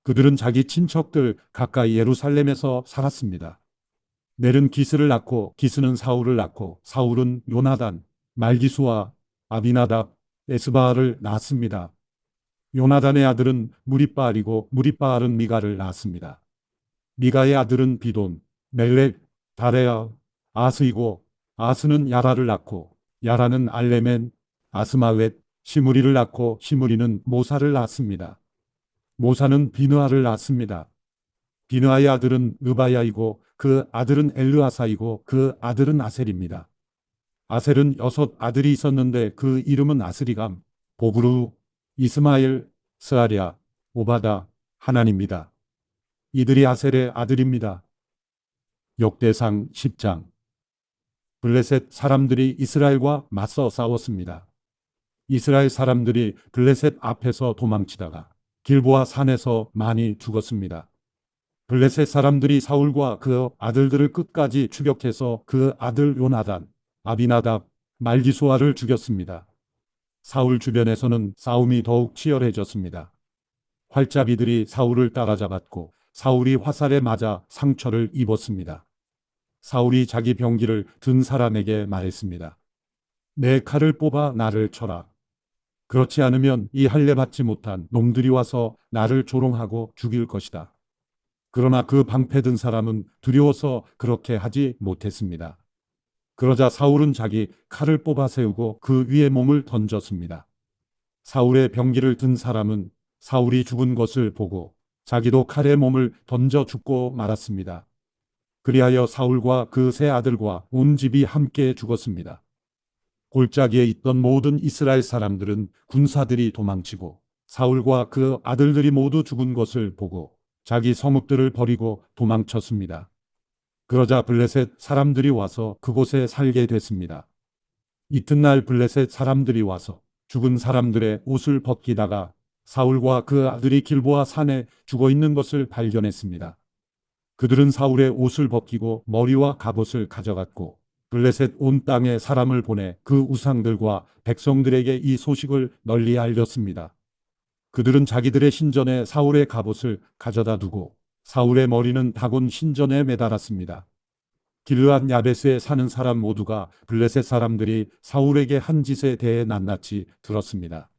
그들은 자기 친척들 가까이 예루살렘에서 살았습니다. 넬은 기스를 낳고 기스는 사울을 낳고 사울은 요나단, 말기수와 아비나답, 에스바알을 낳았습니다. 요나단의 아들은 무리바알이고 무리바알은 미가를 낳았습니다. 미가의 아들은 비돈, 멜렉, 다레아, 아스이고 아스는 야라를 낳고 야라는 알레멘, 아스마웻, 시므리를 낳고 시므리는 모사를 낳았습니다. 모사는 비느아를 낳았습니다. 비느아의 아들은 느바야이고 그 아들은 엘르아사이고 그 아들은 아셀입니다. 아셀은 6 아들이 있었는데 그 이름은 아스리감, 보브루, 이스마엘, 스아랴, 오바다, 하난입니다. 이들이 아셀의 아들입니다. 역대상 10장. 블레셋 사람들이 이스라엘과 맞서 싸웠습니다. 이스라엘 사람들이 블레셋 앞에서 도망치다가 길보아 산에서 많이 죽었습니다. 블레셋 사람들이 사울과 그 아들들을 끝까지 추격해서 그 아들 요나단, 아비나답, 말기수아를 죽였습니다. 사울 주변에서는 싸움이 더욱 치열해졌습니다. 활자비들이 사울을 따라잡았고 사울이 화살에 맞아 상처를 입었습니다. 사울이 자기 병기를 든 사람에게 말했습니다. 내 칼을 뽑아 나를 쳐라. 그렇지 않으면 이 할례 받지 못한 놈들이 와서 나를 조롱하고 죽일 것이다. 그러나 그 방패 든 사람은 두려워서 그렇게 하지 못했습니다. 그러자 사울은 자기 칼을 뽑아 세우고 그 위에 몸을 던졌습니다. 사울의 병기를 든 사람은 사울이 죽은 것을 보고 자기도 칼에 몸을 던져 죽고 말았습니다. 그리하여 사울과 그 세 아들과 온 집이 함께 죽었습니다. 골짜기에 있던 모든 이스라엘 사람들은 군사들이 도망치고 사울과 그 아들들이 모두 죽은 것을 보고 자기 성읍들을 버리고 도망쳤습니다. 그러자 블레셋 사람들이 와서 그곳에 살게 됐습니다. 이튿날 블레셋 사람들이 와서 죽은 사람들의 옷을 벗기다가 사울과 그 아들이 길보아 산에 죽어 있는 것을 발견했습니다. 그들은 사울의 옷을 벗기고 머리와 갑옷을 가져갔고 블레셋 온 땅에 사람을 보내 그 우상들과 백성들에게 이 소식을 널리 알렸습니다. 그들은 자기들의 신전에 사울의 갑옷을 가져다 두고 사울의 머리는 다곤 신전에 매달았습니다. 길르앗 야베스에 사는 사람 모두가 블레셋 사람들이 사울에게 한 짓에 대해 낱낱이 들었습니다.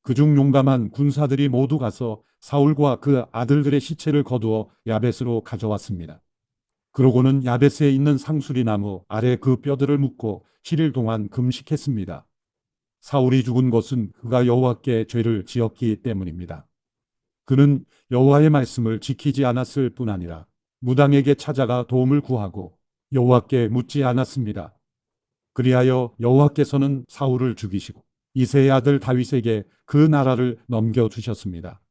그중 용감한 군사들이 모두 가서 사울과 그 아들들의 시체를 거두어 야베스로 가져왔습니다. 그러고는 야베스에 있는 상수리 나무 아래 그 뼈들을 묶고 7일 동안 금식했습니다. 사울이 죽은 것은 그가 여호와께 죄를 지었기 때문입니다. 그는 여호와의 말씀을 지키지 않았을 뿐 아니라 무당에게 찾아가 도움을 구하고 여호와께 묻지 않았습니다. 그리하여 여호와께서는 사울을 죽이시고 이세의 아들 다윗에게 그 나라를 넘겨주셨습니다.